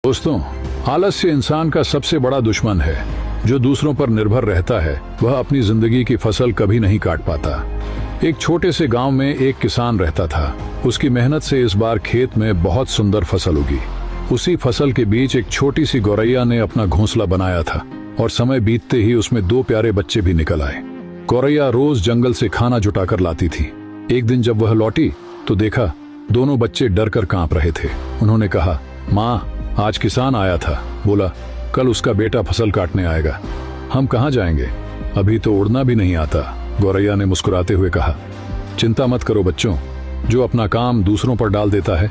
दोस्तों, आलस्य इंसान का सबसे बड़ा दुश्मन है। जो दूसरों पर निर्भर रहता है वह अपनी जिंदगी की फसल कभी नहीं काट पाता। एक छोटे से गांव में एक किसान रहता था। उसकी मेहनत से इस बार खेत में बहुत सुंदर फसल उगी। उसी फसल के बीच एक छोटी सी गौरैया ने अपना घोंसला बनाया था और समय बीतते ही उसमें 2 प्यारे बच्चे भी निकल आए। गौरैया रोज जंगल से खाना जुटाकर लाती थी। एक दिन जब वह लौटी तो देखा दोनों बच्चे डर कर कांप रहे थे। उन्होंने कहा, माँ, आज किसान आया था, बोला कल उसका बेटा फसल काटने आएगा। हम कहाँ जाएंगे, अभी तो उड़ना भी नहीं आता। गौरैया ने मुस्कुराते हुए कहा, चिंता मत करो बच्चों, जो अपना काम दूसरों पर डाल देता है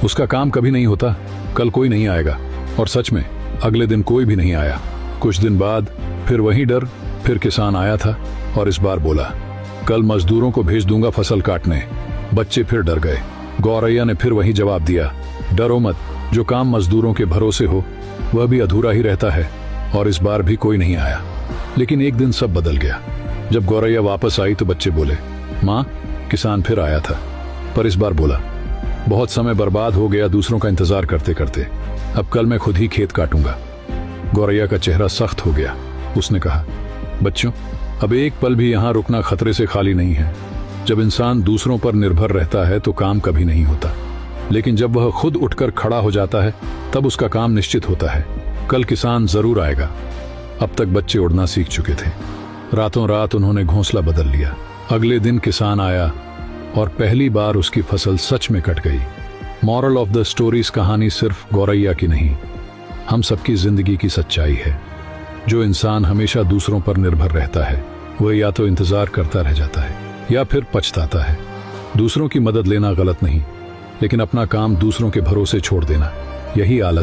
उसका काम कभी नहीं होता। कल कोई नहीं आएगा। और सच में अगले दिन कोई भी नहीं आया। कुछ दिन बाद फिर वही डर। फिर किसान आया था और इस बार बोला, कल मजदूरों को भेज दूंगा फसल काटने। बच्चे फिर डर गए। गौरैया ने फिर वही जवाब दिया, डरो मत, जो काम मजदूरों के भरोसे हो वह भी अधूरा ही रहता है। और इस बार भी कोई नहीं आया। लेकिन एक दिन सब बदल गया। जब गौरैया वापस आई तो बच्चे बोले, माँ, किसान फिर आया था, पर इस बार बोला, बहुत समय बर्बाद हो गया दूसरों का इंतजार करते करते। अब कल मैं खुद ही खेत काटूंगा। गौरैया का चेहरा सख्त हो गया। उसने कहा, बच्चों, अब एक पल भी यहाँ रुकना खतरे से खाली नहीं है। जब इंसान दूसरों पर निर्भर रहता है तो काम कभी नहीं होता, लेकिन जब वह खुद उठकर खड़ा हो जाता है तब उसका काम निश्चित होता है। कल किसान जरूर आएगा। अब तक बच्चे उड़ना सीख चुके थे। रातों रात उन्होंने घोंसला बदल लिया। अगले दिन किसान आया और पहली बार उसकी फसल सच में कट गई। मॉरल ऑफ द स्टोरी, इस कहानी सिर्फ गौरैया की नहीं, हम सबकी जिंदगी की सच्चाई है। जो इंसान हमेशा दूसरों पर निर्भर रहता है वह या तो इंतजार करता रह जाता है या फिर पछताता है। दूसरों की मदद लेना गलत नहीं, लेकिन अपना काम दूसरों के भरोसे छोड़ देना, यही आलस्य